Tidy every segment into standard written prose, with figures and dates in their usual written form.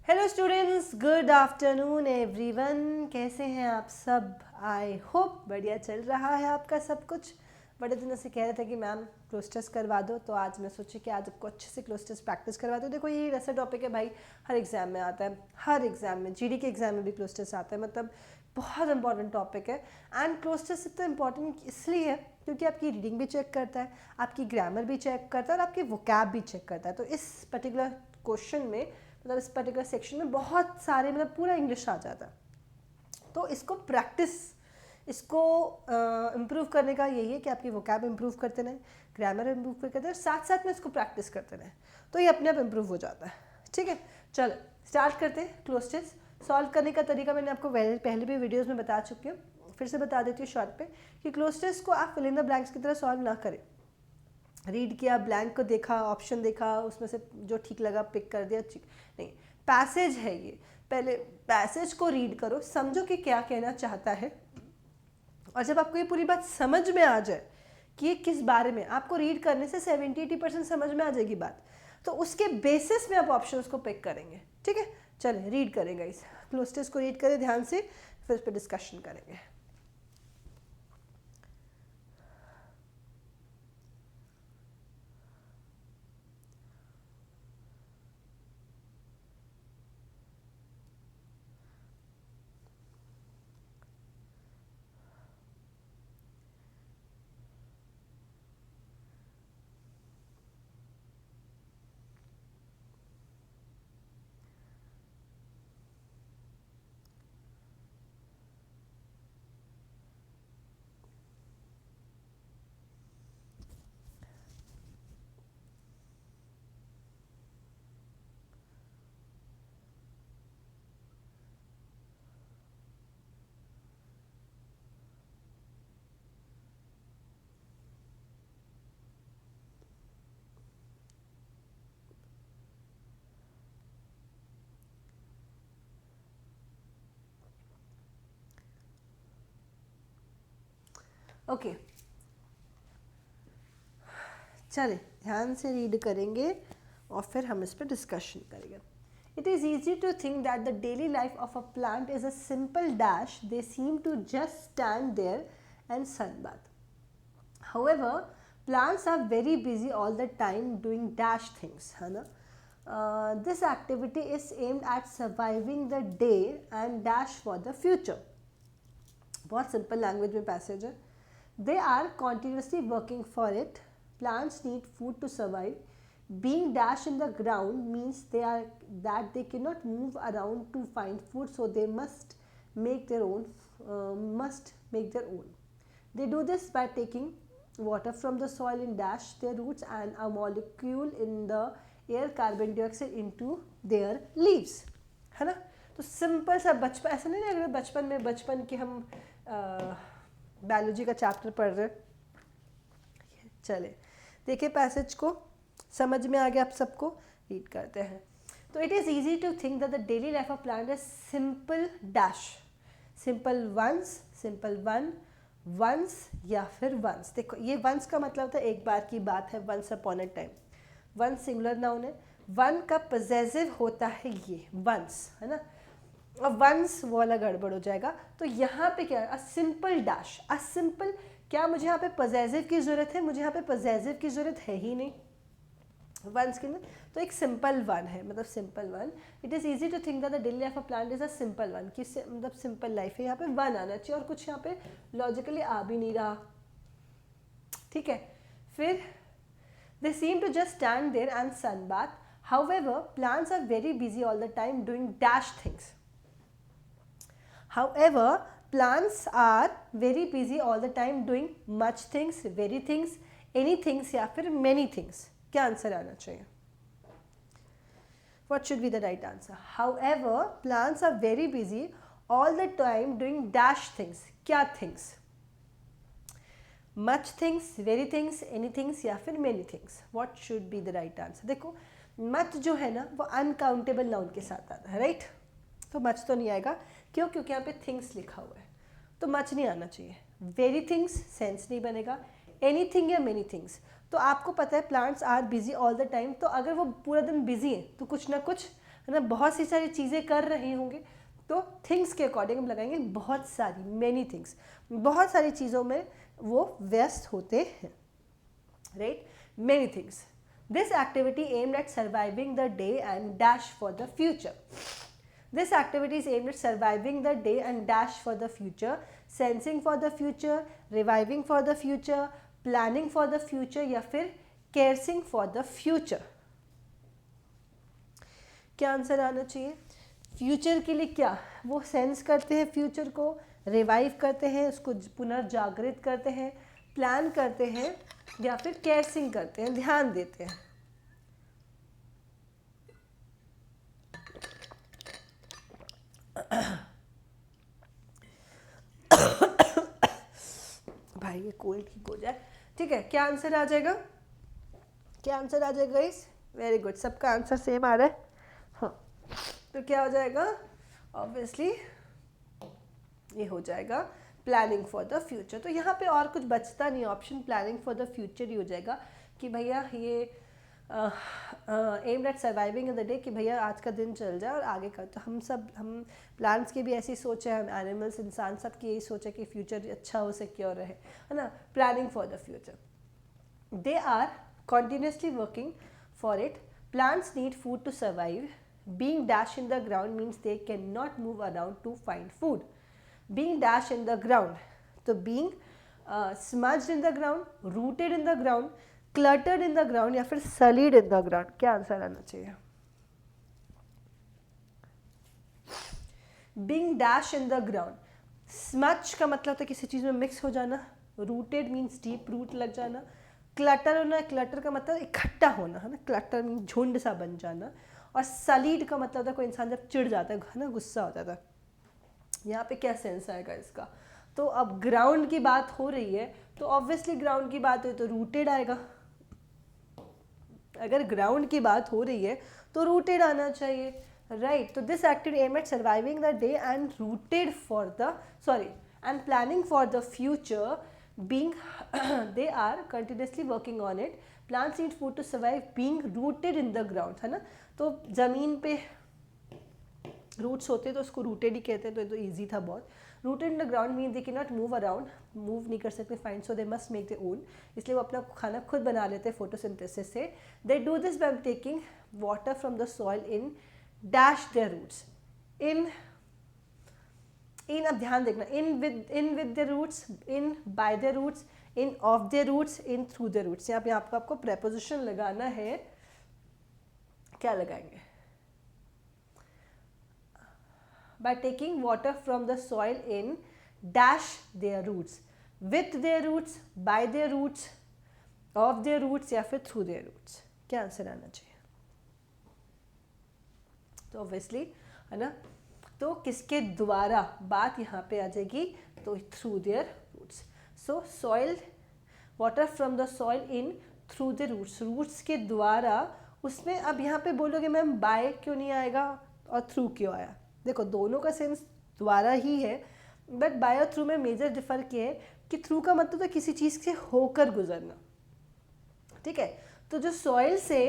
Hello students, good afternoon everyone. कैसे हैं आप सब? आई होप बढ़िया चल रहा है आपका सब कुछ। बड़े दिनों से कह रहे थे कि मैम क्लोज टेस्ट करवा दो, तो आज मैं सोची कि आज आपको अच्छे से क्लोज टेस्ट प्रैक्टिस करवा दो। देखो ये ऐसा टॉपिक है भाई, हर एग्ज़ाम में आता है, हर एग्ज़ाम में, जीडी के एग्ज़ाम में भी क्लोज टेस्ट आता है, मतलब बहुत इंपॉर्टेंट टॉपिक है। एंड क्लोज टेस्ट इतना इंपॉर्टेंट इसलिए है क्योंकि आपकी रीडिंग भी चेक करता है, आपकी ग्रामर भी चेक करता है और आपकी वोकैब भी चेक करता है। तो इस पर्टिकुलर क्वेश्चन में, मतलब इस पर्टिकुलर सेक्शन में बहुत सारे, मतलब पूरा इंग्लिश आ जाता है। तो इसको प्रैक्टिस, इसको इम्प्रूव करने का यही है कि आपकी वोकैब इम्प्रूव करते रहें, ग्रामर इम्प्रूव करते रहें, साथ साथ में इसको प्रैक्टिस करते रहें, तो ये अपने आप इम्प्रूव हो जाता है। ठीक है, चलो स्टार्ट करते हैं। क्लोज टेस्ट सॉल्व करने का तरीका मैंने आपको पहले भी वीडियोज़ में बता चुकी हूँ, फिर से बता देती हूँ शॉर्ट पे कि क्लोज टेस्ट को आप फिल इन द ब्लैंक्स की तरह सॉल्व ना करें। रीड किया, ब्लैंक को देखा, ऑप्शन देखा, उसमें से जो ठीक लगा पिक कर दिया, नहीं। पैसेज है ये, पहले पैसेज को रीड करो, समझो कि क्या कहना चाहता है, और जब आपको ये पूरी बात समझ में आ जाए कि ये किस बारे में, आपको रीड करने से 70-80% समझ में आ जाएगी बात, तो उसके बेसिस में आप ऑप्शंस को पिक करेंगे। ठीक है, चलिए रीड करेंगे, इस क्लोज टेस्ट को रीड करें ध्यान से, फिर उस पर डिस्कशन करेंगे। ओके, चले ध्यान से रीड करेंगे और फिर हम इस पर डिस्कशन करेंगे। It is easy to think that the daily life of a plant is a simple dash. They seem to just stand there and sunbath. However, plants are very busy all the time doing dash things, है ना? This activity is aimed at surviving the day and dash for the future. बहुत simple language में passage है। They are continuously working for it. Plants need food to survive. Being dash in the ground means they cannot move around to find food, so they must make their own. They do this by taking water from the soil in dash their roots and a molecule in the air, carbon dioxide, into their leaves, है ना? तो simple सा बचपन, ऐसा नहीं लग रहा बचपन के हम बायोलॉजी का चैप्टर पढ़ रहे। चले देखिए पैसेज को, समझ में आ गया आप सबको, रीड करते हैं। तो it is easy to think that the daily life of plant is simple dash, simple ones, simple ones या फिर वंस। देखो ये वंस का मतलब होता है एक बार की बात है, once upon a time. Ones singular noun है, वन का पॉसेसिव होता है ये वंस, है ना? और वंस वो वाला गड़बड़ हो जाएगा। तो यहाँ पे क्या है, a simple dash, a simple, क्या मुझे यहाँ पे पॉसेसिव की ज़रूरत है? मुझे यहाँ पे पॉसेसिव की ज़रूरत है ही नहीं वंस के लिए, तो एक सिंपल वन है, मतलब simple one. It is easy to think that the daily life of plant is a simple one, कि मतलब सिंपल लाइफ है, यहाँ पे वन आना चाहिए और कुछ यहाँ पे लॉजिकली आ भी नहीं रहा। ठीक है, फिर they seem to just stand there and sunbathe. However plants are very busy all the time doing dash things. However, plants are very busy all the time doing much things, very things, any things या फिर many things. क्या answer आना चाहिए? What should be the right answer? However, plants are very busy all the time doing dash things. क्या things? Much things, very things, any things या फिर many things. What should be the right answer? देखो much जो है ना वो uncountable noun के साथ आता है, right? तो मच तो नहीं आएगा, क्यों? क्योंकि यहाँ पे थिंग्स लिखा हुआ है, तो मच नहीं आना चाहिए। वेरी थिंग्स सेंस नहीं बनेगा, एनीथिंग या मेनी थिंग्स। तो आपको पता है plants are busy all the time, तो अगर वो पूरा दिन बिजी है तो कुछ ना कुछ है ना, बहुत सी सारी चीज़ें कर रहे होंगे, तो थिंग्स के अकॉर्डिंग हम लगाएंगे बहुत सारी, मैनी थिंग्स, बहुत सारी चीज़ों में वो व्यस्त होते हैं, right, many things. This activity aimed at surviving the day and dash for the future. This activity is aimed at surviving the day and dash for the future, sensing for the future, reviving for the future, planning for the future या फिर caring for the future. क्या answer आना चाहिए? Future के लिए क्या वो sense करते हैं, फ्यूचर को रिवाइव करते हैं, उसको पुनर्जागृत करते हैं, प्लान करते हैं या फिर केयरिंग करते हैं, ध्यान देते हैं. भाई ये कोल्ड ठीक हो जाए. ठीक है, क्या आंसर आ जाएगा? क्या आंसर आ जाएगा गाइस? वेरी गुड, सबका आंसर सेम आ रहा है. हाँ, तो क्या हो जाएगा? ऑब्वियसली ये हो जाएगा प्लानिंग फॉर द फ्यूचर. तो यहाँ पे और कुछ बचता नहीं, option planning for the future ही हो जाएगा कि भैया ये aimed at surviving in the day, कि भैया आज का दिन चल जाए और आगे का. तो हम प्लांट्स की भी ऐसी सोच है, हम एनिमल्स, इंसान सब की यही सोच है कि फ्यूचर अच्छा हो, सिक्योर रहे, है ना. Planning for the future. They are continuously working for it. Plants need food to survive. Being dashed in the ground means they cannot move around to find food. Being dashed in the ground, so being smudged in the ground, rooted in the ground, cluttered in the ground या फिर sullied in the ground. क्या answer आना चाहिए? Being dashed in the ground. Smudge का मतलब होता है किसी चीज़ में मिक्स हो जाना. Rooted means deep root लग जाना. क्लटर होना, क्लटर का मतलब इकट्ठा होना, है ना. क्लटर मीन झुंड सा बन जाना. और सलीड का मतलब होता है कोई इंसान जब चिढ़ जाता है ना, गुस्सा हो जाता है. यहाँ पे क्या सेंस आएगा इसका? तो अब ग्राउंड की बात हो रही है तो ऑब्वियसली ग्राउंड की बात हुई तो रूटेड आएगा. अगर ग्राउंड की बात हो रही है तो रूटेड आना चाहिए, राइट. तो this activity aim at surviving the day and rooted for the end planning for the future. Being they are continuously working on it. Plants need food to survive. Being rooted in the ground, है ना. तो ज़मीन पे roots होते हैं तो उसको rooted ही कहते हैं. तो ये तो ईजी था बहुत. Rooted in the ground mean they can not move around, move नहीं कर सकते, find, so they must make their own. इसलिए वो अपना खाना खुद बना लेते हैं फोटोसिंथेसिस से. They do this by taking water from the soil in dash their roots. In अब ध्यान देखना, in with the roots, in by the roots, in of the roots, in through the roots. यहाँ पे आपको preposition लगाना है. क्या लगाएंगे? By taking water from the soil in dash their roots, with their roots, by their roots, of their roots या फिर through their roots. क्या आंसर आना चाहिए? तो ऑब्वियसली, है ना, तो किसके द्वारा बात यहाँ पे आ जाएगी? तो through their roots. So soil, water from the soil in through the roots, roots के द्वारा. उसमें अब यहाँ पे बोलोगे मैम बाय क्यों नहीं आएगा और थ्रू क्यों आया? देखो दोनों का सेंस द्वारा ही है, बट बाय और थ्रू में मेजर डिफर क्या है कि थ्रू का मतलब तो किसी चीज़ से होकर गुजरना. ठीक है, तो जो सॉइल से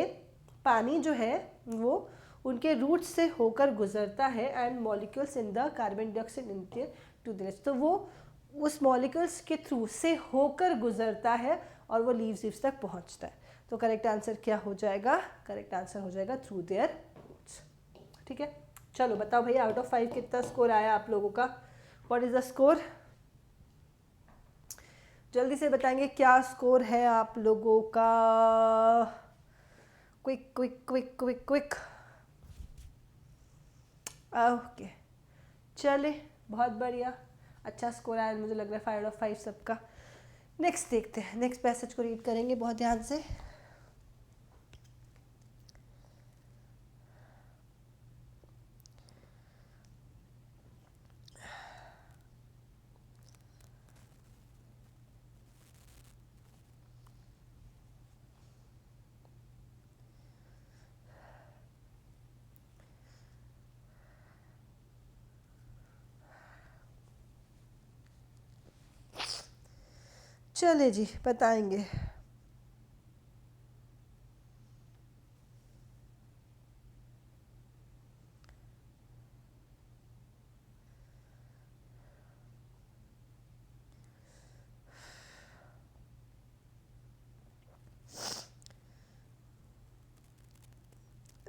पानी जो है वो उनके रूट्स से होकर गुजरता है. And molecules in the carbon dioxide intake to the next, तो वो उस मॉलिक्यूल्स के थ्रू से होकर गुजरता है और वो लीव्स तक पहुंचता है. तो करेक्ट आंसर क्या हो जाएगा? करेक्ट आंसर हो जाएगा थ्रू देयर रूट्स. ठीक है, चलो बताओ भैया आउट ऑफ 5 कितना स्कोर आया आप लोगों का? What is the score? जल्दी से बताएंगे क्या स्कोर है आप लोगों का. Quick quick quick quick quick. Okay, चले, बहुत बढ़िया, अच्छा स्कोर आया मुझे लग रहा है 5 आउट ऑफ 5 सबका. नेक्स्ट देखते हैं, नेक्स्ट पैसेज को रीड करेंगे बहुत ध्यान से. चले जी, बताएंगे.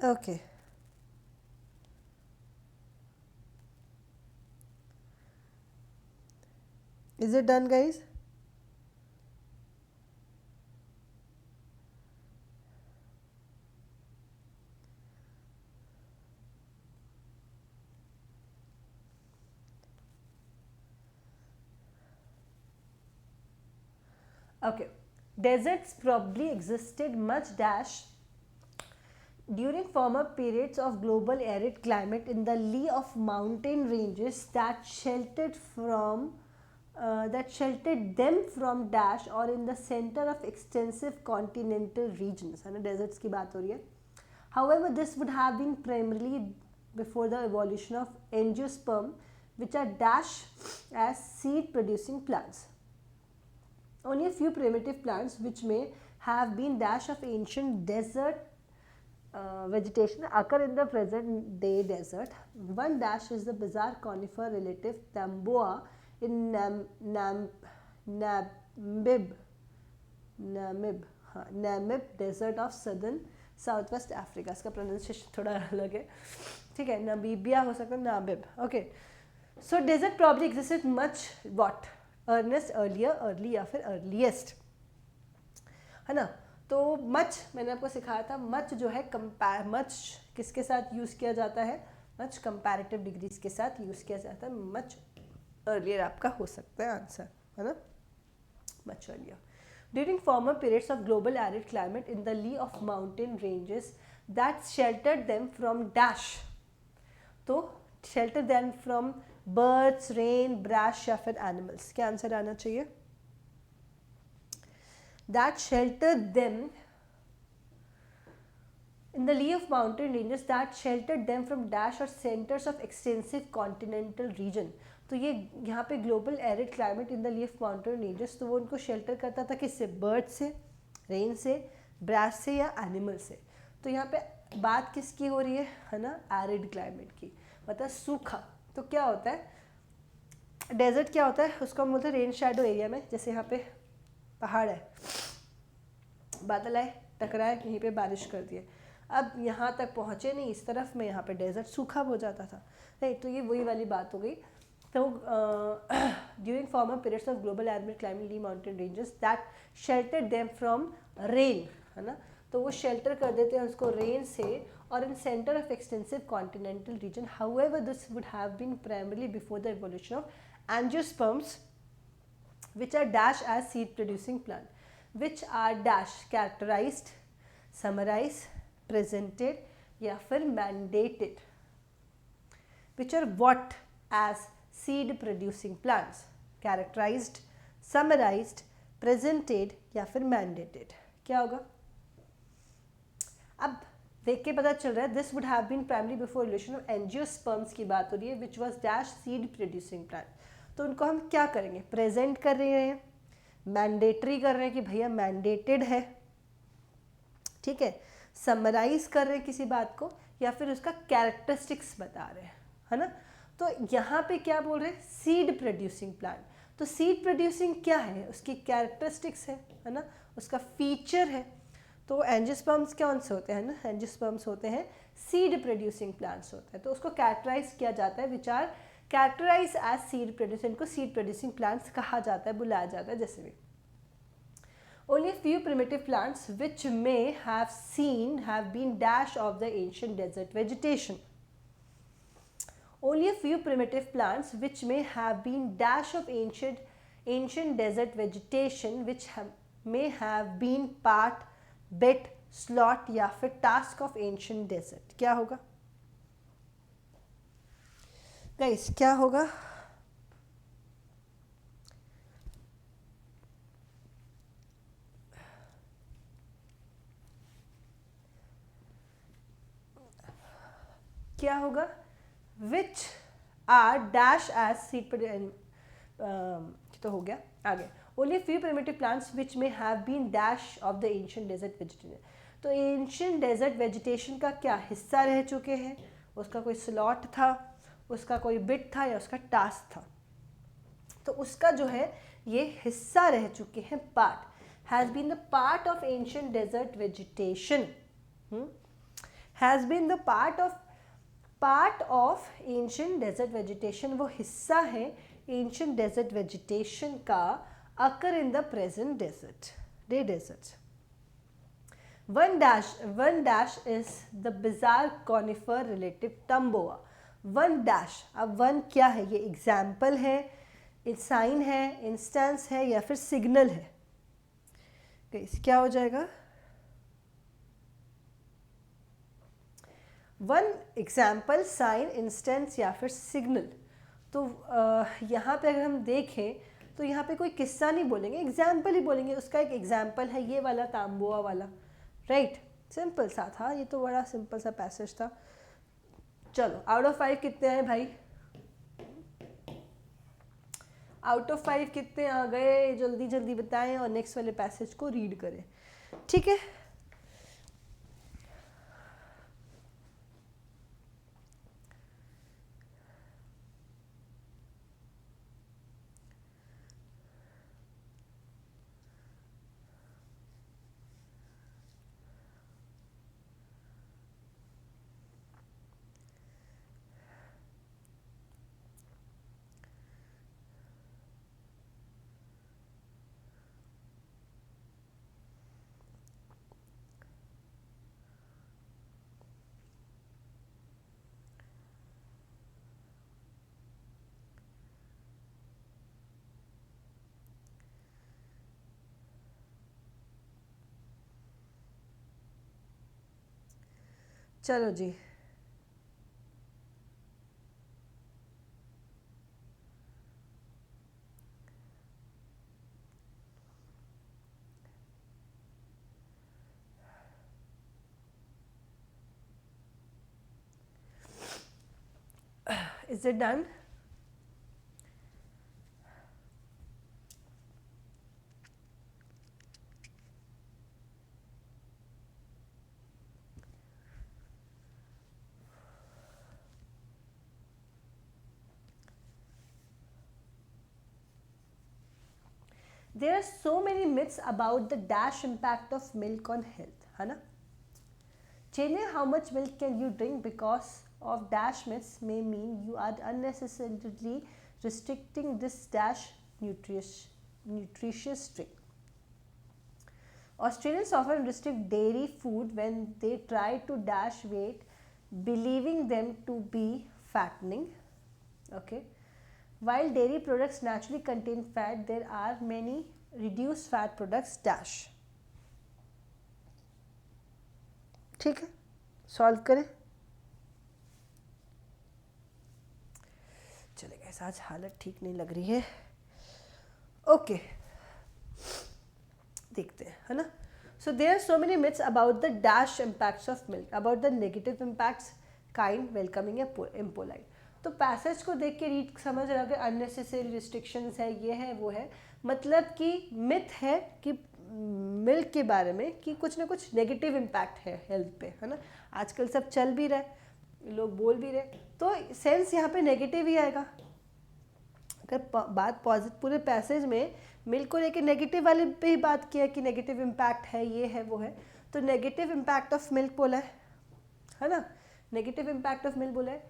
Okay. Is it done, guys? Okay. Deserts probably existed much dash during former periods of global arid climate in the lee of mountain ranges that sheltered them from dash or in the center of extensive continental regions. है ना, deserts की बात हो रही है. However, this would have been primarily before the evolution of angiosperm, which are dash as seed producing plants. Only a few primitive plants which may have been dash of ancient desert vegetation occur in the present day desert. One dash is the bizarre conifer relative Tamboa in Namib desert of southern South Africa. इसका pronunciation थोड़ा अलग है, ठीक है, Namibia हो सकता है, Namib. Okay, so desert probably existed much what earnest earlier, early या फिर अर्लीस्ट, है ना. तो मच मैंने आपको सिखाया था, मच जो है मच किसके साथ यूज़ किया जाता है, मच कंपैरेटिव डिग्रीज के साथ यूज़ किया जाता है. मच अर्लियर आपका हो सकता है आंसर, है ना, much earlier. During former periods of global arid climate in the lee of mountain ranges that sheltered them from dash, तो shelter them from birds, rain, brush या फिर animals. क्या आंसर आना चाहिए? That sheltered them in the lee of mountain ranges that sheltered them from dash or centers of extensive continental region. तो ये यहाँ पे global arid climate in the lee of mountain ranges, तो वो उनको शेल्टर करता था किससे, बर्ड से, रेन से, ब्रास से या एनिमल से. तो यहाँ पे बात किसकी हो रही है ना, एरिड क्लाइमेट की, मतलब सूखा. तो क्या होता है, डेजर्ट क्या होता है, उसको हम बोलते हैं रेन शैडो एरिया में. जैसे यहाँ पे पहाड़ है, बादल आए, टकराए, कहीं पे बारिश कर दिए, अब यहाँ तक पहुँचे नहीं इस तरफ में, यहाँ पे डेजर्ट सूखा हो जाता था. नहीं, तो ये वही वाली बात हो गई. So, during former periods of global arid climate lee mountain ranges that sheltered them from rain, है ना, तो वो shelter कर देते हैं उसको rain से, और in center of extensive continental region. However, this would have been primarily before the evolution of angiosperms, which are dash as seed producing plant, which are dash characterized, summarized, presented या फिर mandated, which are what as seed producing plants, characterized, summarized, presented या फिर mandated. क्या होगा, अब देख के पता चल रहा है, this would have been primarily before evolution of angiosperms की बात हो रही है, which was dash seed producing plant. तो उनको हम क्या करेंगे, प्रेजेंट कर रहे हैं, मैंडेटरी कर रहे हैं कि भैया मैंडेटेड है, ठीक है, समराइज कर रहे हैं किसी बात को, या फिर उसका कैरेक्टरिस्टिक्स बता रहे हैं, है ना. तो यहाँ पे क्या बोल रहे हैं, सीड प्रोड्यूसिंग प्लांट. तो सीड प्रोड्यूसिंग क्या है, उसकी कैरेक्टरिस्टिक्स है ना, उसका फीचर है. तो एंजियोस्पर्म्स कौन से होते हैं ना, एंजियोस्पर्म्स होते हैं सीड प्रोड्यूसिंग प्लांट्स होते हैं. तो उसको कैरेक्टराइज किया जाता है, which are characterize as seed producing, इनको सीड प्रोड्यूसिंग प्लांट्स कहा जाता है, बुलाया जाता है. जैसे भी only few primitive plants which may have been dash of the ancient desert vegetation. Only a few primitive plants which may have been dash of ancient desert vegetation which may have been part, bit, slot या फिर task of ancient desert. क्या होगा guys, क्या होगा, क्या होगा, which are dash as seed तो हो गया. आगे only few primitive plants which may have been dash of the ancient desert vegetation. तो ancient desert vegetation का क्या हिस्सा रह चुके हैं, उसका कोई स्लॉट था, उसका कोई बिट था या उसका टास्क था. तो उसका जो है ये हिस्सा रह चुके हैं, part, has been the part of ancient desert vegetation, has been the part of ancient desert vegetation, वो हिस्सा है एंशिएंट डेजर्ट वेजिटेशन का, occur in the present deserts. One dash is the bizarre conifer relative Tamboa. One dash, अब one क्या है? ये example है, sign है, इंस्टेंस है, या फिर सिग्नल है. क्या हो जाएगा? वन एग्जाम्पल, साइन, इंस्टेंस या फिर सिग्नल. तो यहाँ पे अगर हम देखें तो यहाँ पे कोई किस्सा नहीं बोलेंगे, एग्जाम्पल ही बोलेंगे. उसका एक एग्जाम्पल है ये वाला तांबुआ वाला, राइट. सिंपल सा था ये, तो बड़ा सिंपल सा पैसेज था. चलो, आउट ऑफ 5 कितने आए भाई? आउट ऑफ 5 कितने आ गए? जल्दी जल्दी बताएं और नेक्स्ट वाले पैसेज को रीड करें, ठीक है. चलो जी, is it done? There are so many myths about the dash impact of milk on health, है ना. Changing how much milk can you drink because of dash myths may mean you are unnecessarily restricting this dash nutritious drink. Australians often restrict dairy food when they try to dash weight, believing them to be fattening. Okay. While dairy products naturally contain fat, there are many reduced fat products dash. ठीक है, solve करें. चले गए, आज हालत ठीक नहीं लग रही है. ओके, देखते हैं, है ना. So there are so many myths about the dash impacts of milk, about the negative impacts, kind, welcoming, impolite. तो पैसेज को देख के रीड समझ रहा कि अननेसेसरी रिस्ट्रिक्शंस है, ये है वो है. मतलब कि मिथ है कि मिल्क के बारे में कि कुछ ना कुछ नेगेटिव इम्पैक्ट है हेल्थ पे, है ना. आजकल सब चल भी रहा है, लोग बोल भी रहे, तो सेंस यहाँ पे नेगेटिव ही आएगा. अगर बात पॉजिटिव, पूरे पैसेज में मिल्क को लेके नेगेटिव वाले पे ही बात किया कि नेगेटिव इम्पैक्ट है, ये है वो है, तो नेगेटिव इम्पैक्ट ऑफ मिल्क बोला है ना. नेगेटिव इम्पैक्ट ऑफ मिल्क बोला है.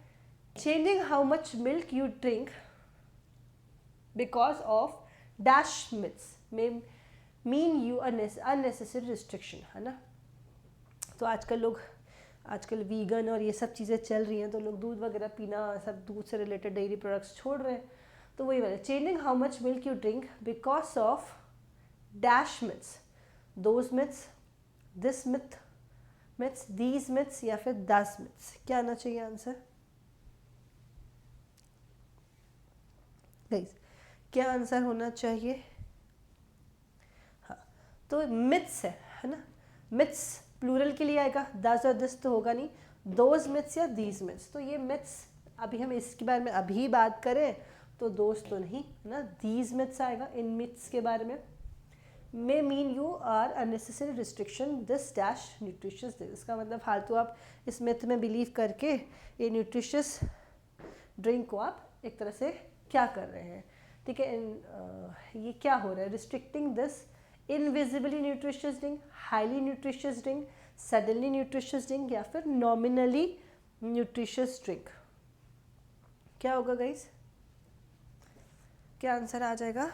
Changing how much milk you drink because of dash myths में मीन यू अननेसेसरी रिस्ट्रिक्शन, है ना. तो आजकल वीगन और ये सब चीज़ें चल रही हैं, तो लोग दूध वगैरह पीना, सब दूध से रिलेटेड डेयरी प्रोडक्ट्स छोड़ रहे हैं. तो वही वाला changing how much milk you drink because of dash myths, those myths, this myths, these myths या फिर दस मिथ्स. क्या आना चाहिए आंसर? गाइस, क्या आंसर होना चाहिए? हाँ, तो मिथ्स है ना. मिथ्स प्लूरल के लिए आएगा, दस और दिस तो होगा नहीं. दोज मिथ्स या दीज मिथ्स, तो ये मिथ्स अभी हम इसके बारे में अभी बात करें तो दोस्त तो नहीं ना, दीज मिथ्स आएगा. इन मिथ्स के बारे में may mean you are unnecessary restriction this dash nutritious. इसका मतलब फालतू आप इस मिथ में बिलीव करके ये न्यूट्रिशियस ड्रिंक को आप एक तरह से क्या कर रहे हैं, ठीक है. ये क्या हो रहा है? Restricting this invisibly nutritious drink, highly nutritious drink, suddenly nutritious drink या फिर नॉमिनली न्यूट्रिशियस ड्रिंक? क्या होगा गाइस? क्या आंसर आ जाएगा?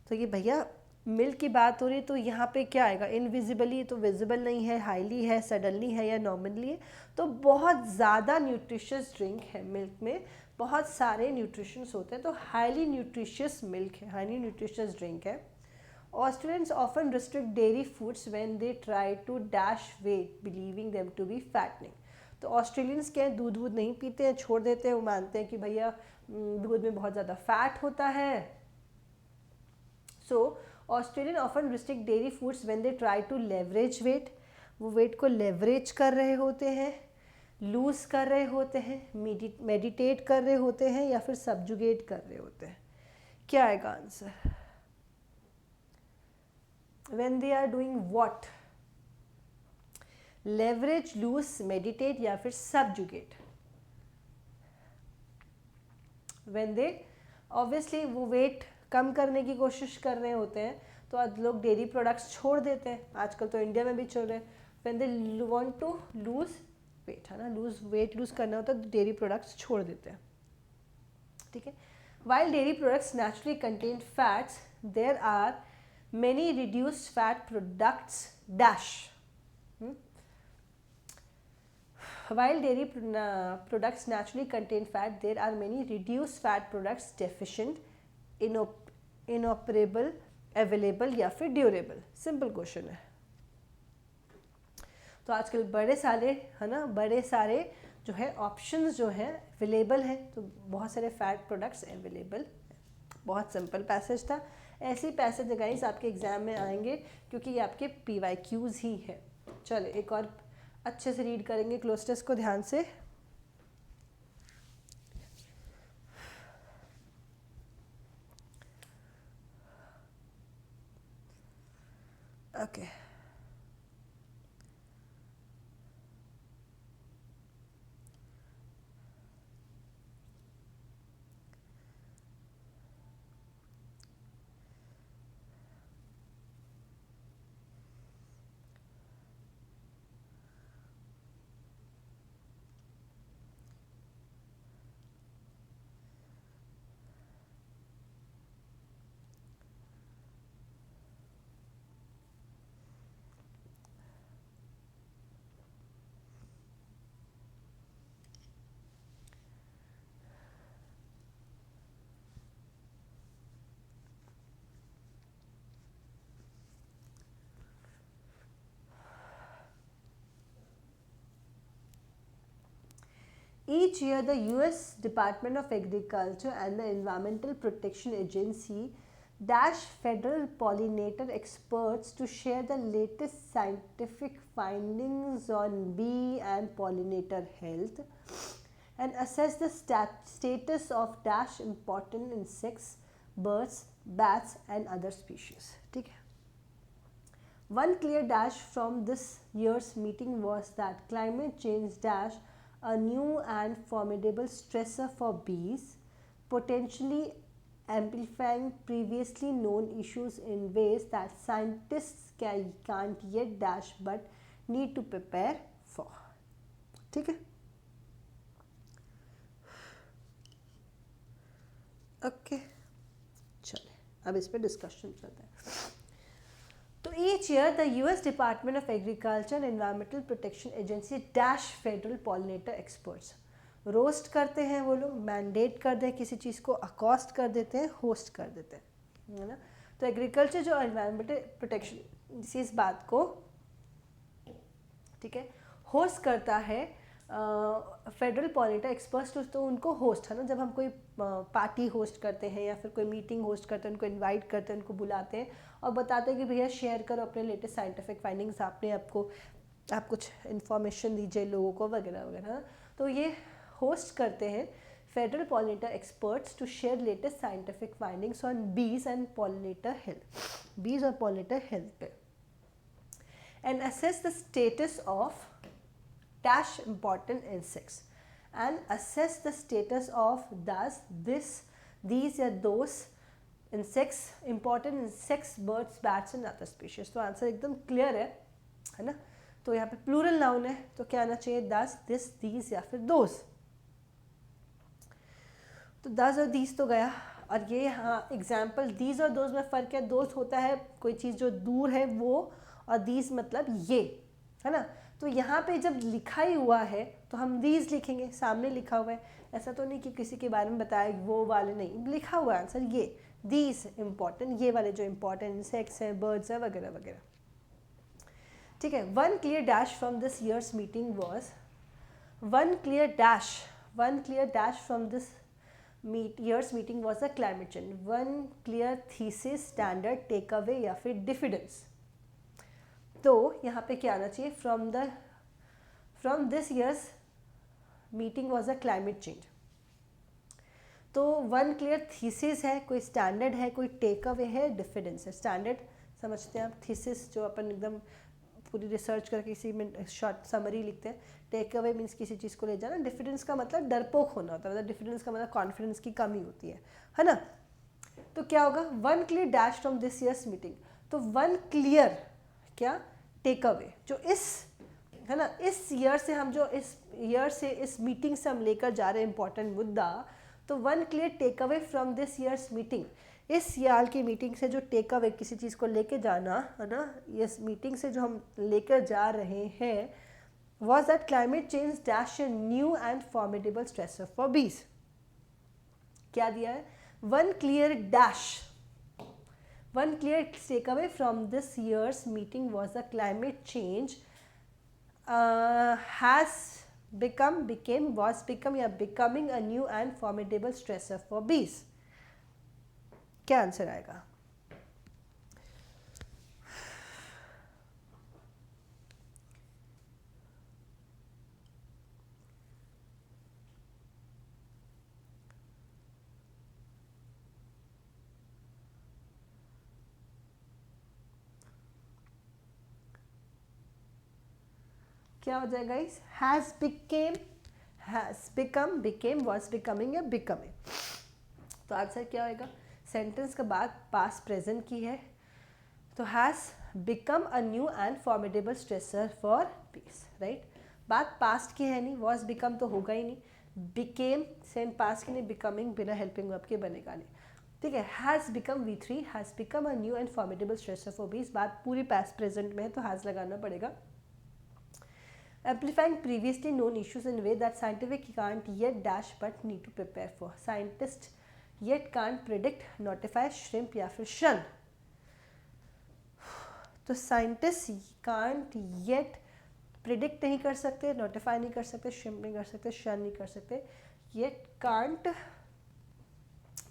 तो ये भैया मिल्क की बात हो रही है, तो यहाँ पे क्या आएगा? इनविजिबली तो विजिबल नहीं है, हाईली है, सडनली है या नॉमिनली है। तो बहुत ज़्यादा न्यूट्रिशियस ड्रिंक है, मिल्क में बहुत सारे न्यूट्रिशंस होते हैं, तो हाईली न्यूट्रिशियस मिल्क है, हाईली न्यूट्रिशियस ड्रिंक है। Australians often restrict dairy foods when they try to dash weight, believing them to be fattening. तो ऑस्ट्रेलियंस क्या है, दूध वूध नहीं पीते हैं, छोड़ देते हैं। वो मानते हैं कि भैया दूध में बहुत ज़्यादा फैट होता है। So Australian often restrict dairy foods when they try to leverage weight. वो वेट को लेवरेज कर रहे होते हैं, लूज कर रहे होते हैं, मेडिटेट कर रहे होते हैं या फिर सब्जुगेट कर रहे होते हैं। क्या आएगा answer? When they are doing what? Leverage, lose, meditate या फिर subjugate? When they obviously वो weight कम करने की कोशिश कर रहे होते हैं, तो आज लोग डेयरी प्रोडक्ट्स छोड़ देते हैं, आजकल तो इंडिया में भी चल रहे हैं। When they want to lose weight, है ना, weight lose करना होता है तो डेयरी प्रोडक्ट्स छोड़ देते हैं, ठीक है। While dairy products naturally contain fats, there are many reduced fat products dash. While dairy products naturally contain fat, there are many reduced fat products deficient, inoperable, available या फिर durable. सिंपल क्वेश्चन है। तो आजकल बड़े सारे, है ना, बड़े सारे जो है ऑप्शंस जो है अवेलेबल है, तो बहुत सारे फैट प्रोडक्ट्स अवेलेबल। बहुत सिंपल पैसेज था। ऐसे पैसेज गाइस आपके एग्जाम में आएंगे क्योंकि ये आपके PYQs ही है। चलो एक और अच्छे से रीड करेंगे क्लोज टेस्ट को ध्यान से। Okay Each year, the US Department of Agriculture and the Environmental Protection Agency dash federal pollinator experts to share the latest scientific findings on bee and pollinator health and assess the status of dash important insects, birds, bats and other species. ठीक है। One clear dash from this year's meeting was that climate change dash a new and formidable stressor for bees, potentially amplifying previously known issues in ways that scientists can't yet dash but need to prepare for. ठीक है, okay चले अब इस पर discussion चलता है। तो each year the US department of agriculture and environmental protection agency dash federal pollinator experts, roast करते हैं वो लोग, मैंडेट कर दे किसी चीज़ को, अकॉस्ट कर देते हैं, होस्ट कर देते हैं, है ना। तो एग्रीकल्चर जो एनवायरमेंटल प्रोटेक्शन इस बात को, ठीक है, होस्ट करता है फेडरल पॉलिनेटर एक्सपर्ट्स। तो उनको होस्ट, है ना, जब हम कोई पार्टी होस्ट करते हैं या फिर कोई मीटिंग होस्ट करते हैं, उनको इनवाइट करते हैं, उनको बुलाते हैं और बताते हैं कि भैया शेयर करो अपने लेटेस्ट साइंटिफिक फाइंडिंग्स, आप कुछ इन्फॉर्मेशन दीजिए लोगों को वगैरह वगैरह। तो ये होस्ट करते हैं federal pollinator experts to share latest scientific findings on bees and pollinator health, bees और पॉलिनेटर हेल्थ पे, and assess the status of dash important insects and assess the status of these or those insects, important insects, birds, bats and other species. तो answer एकदम clear है ना। तो यहाँ पे plural noun है तो क्या आना चाहिए, दस, दिस, दीज या फिर दोज। तो दस और दीज तो गया, और ये हाँ एग्जाम्पल दीज और दोज में फ़र्क है। दोज होता है कोई चीज़ जो दूर है वो, और दीज मतलब ये, है ना। तो यहाँ पे जब लिखा ही हुआ है तो हम दीज लिखेंगे, सामने लिखा हुआ है, ऐसा तो नहीं कि किसी के बारे में बताया वो वाले, नहीं, लिखा हुआ आंसर ये दीज इम्पॉर्टेंट, ये वाले जो इम्पॉर्टेंट इंसेक्ट्स हैं, बर्ड्स हैं वगैरह वगैरह। ठीक है, one clear dash from this year's meeting was, one clear dash from this year's meeting was a climate change, one clear thesis, standard, takeaway या फिर diffidence। तो यहाँ पे क्या आना चाहिए, from this year's meeting was a climate change। तो one clear thesis है, कोई स्टैंडर्ड है, कोई टेक अवे है, डिफिडेंस है। स्टैंडर्ड समझते हैं आप, थीसिस जो अपन एकदम पूरी रिसर्च करके किसी में शॉर्ट समरी लिखते हैं, टेक अवे मीन्स किसी चीज़ को ले जाना, डिफिडेंस का मतलब डरपोक होना होता है, मतलब डिफिडेंस का मतलब कॉन्फिडेंस की कमी होती है ना। तो क्या होगा, one clear dash from this year's meeting, तो वन क्लियर क्या, टेक अवे, जो इस, है ना, इस ईयर से हम जो इस ईयर से इस मीटिंग से हम लेकर जा रहे हैं इंपॉर्टेंट मुद्दा, तो one clear takeaway from this year's meeting, इस साल की मीटिंग से जो टेक अवे किसी चीज़ को लेके जाना, है ना, इस मीटिंग से जो हम लेकर जा रहे हैं, was that climate change dash a new and formidable stressor for bees। क्या दिया है, one clear takeaway from this year's meeting was that climate change was becoming a new and formidable stressor for bees। क्या answer आएगा, क्या हो जाएगा इस, has become, became, was becoming या becoming। तो आंसर क्या होएगा, सेंटेंस का बात पास्ट प्रेजेंट की है, तो has become a new and formidable stressor for piece, right. बात पास्ट की है नहीं, वॉज बिकम तो होगा ही नहीं, बिकेम सेम पास्ट की नहीं, बिकमिंग बिना हेल्पिंग वर्ब के बनेगा नहीं, ठीक है। Has become V3, has become a new and formidable stressor for बीस, बात पूरी पास्ट प्रेजेंट में है तो हैज़ लगाना पड़ेगा। Amplifying previously known issues in a way that scientific can't yet dash but need to prepare for, scientists yet can't predict, notify, shrimp या फिर शन। तो scientists can't yet predict नहीं कर सकते, notify नहीं कर सकते, shrimp नहीं कर सकते, शन नहीं कर सकते, yet can't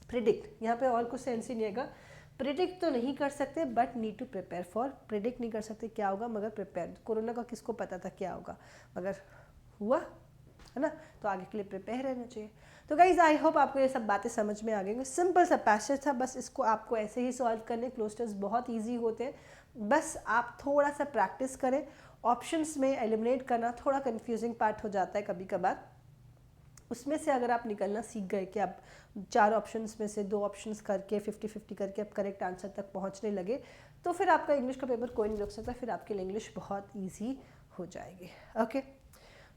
predict, यहाँ पे और कुछ सेंस ही नहीं आएगा। प्रिडिक्ट तो नहीं कर सकते but need to prepare for, predict नहीं कर सकते क्या होगा मगर प्रिपेयर, कोरोना का किसको पता था क्या होगा, मगर हुआ, है ना, तो आगे के लिए प्रिपेयर रहना चाहिए। तो गाइज आई होप आपको ये सब बातें समझ में आ गई, सिंपल सा पैसेज था, बस इसको आपको ऐसे ही सॉल्व करने, क्लोस्टर्स बहुत ईजी होते हैं, बस आप थोड़ा सा प्रैक्टिस करें। ऑप्शंस में एलिमिनेट करना थोड़ा कन्फ्यूजिंग पार्ट हो जाता है कभी कभार, उसमें से अगर आप निकलना सीख गए कि आप 4 ऑप्शंस में से 2 ऑप्शंस करके 50-50 करके आप करेक्ट आंसर तक पहुंचने लगे, तो फिर आपका इंग्लिश का पेपर कोई नहीं रोक सकता, फिर आपके लिए इंग्लिश बहुत इजी हो जाएगी। ओके,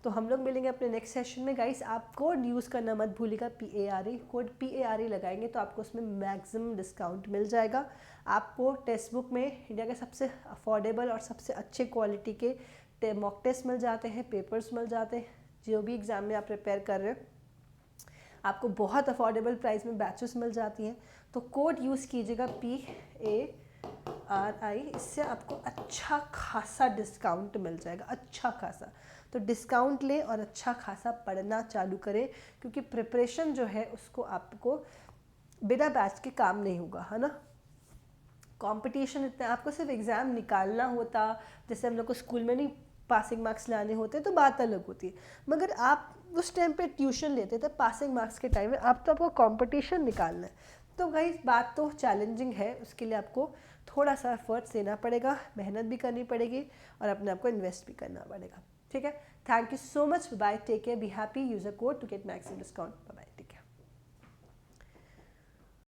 तो हम लोग मिलेंगे अपने नेक्स्ट सेशन में। गाइस आप कोड यूज़ करना मत भूलिएगा, PARE, कोड PARE लगाएंगे तो आपको उसमें मैक्सिमम डिस्काउंट मिल जाएगा। आपको टेक्स्ट बुक में इंडिया के सबसे अफोर्डेबल और सबसे अच्छे क्वालिटी के मॉक टेस्ट मिल जाते हैं, पेपर्स मिल जाते हैं, जो भी एग्ज़ाम में आप प्रिपेयर कर रहे हो आपको बहुत अफोर्डेबल प्राइस में बैचेस मिल जाती हैं। तो कोड यूज़ कीजिएगा PARI, इससे आपको अच्छा खासा डिस्काउंट मिल जाएगा, अच्छा खासा। तो डिस्काउंट लें और अच्छा खासा पढ़ना चालू करें, क्योंकि प्रिपरेशन जो है उसको आपको बिना बैच के काम नहीं होगा, है ना। कंपटीशन इतना, आपको सिर्फ एग्ज़ाम निकालना होता, जैसे हम लोग को स्कूल में नहीं पासिंग मार्क्स लाने होते तो बात अलग होती है, मगर आप उस टाइम पे ट्यूशन लेते थे पासिंग मार्क्स के टाइम में, आप तो आपको कंपटीशन निकालना है। तो भाई बात तो चैलेंजिंग है, उसके लिए आपको थोड़ा सा एफर्ट्स देना पड़ेगा, मेहनत भी करनी पड़ेगी और अपने आप को इन्वेस्ट भी करना पड़ेगा, ठीक है। Thank you so much, bye, take care, be happy, use a code to get maximum discount, bye.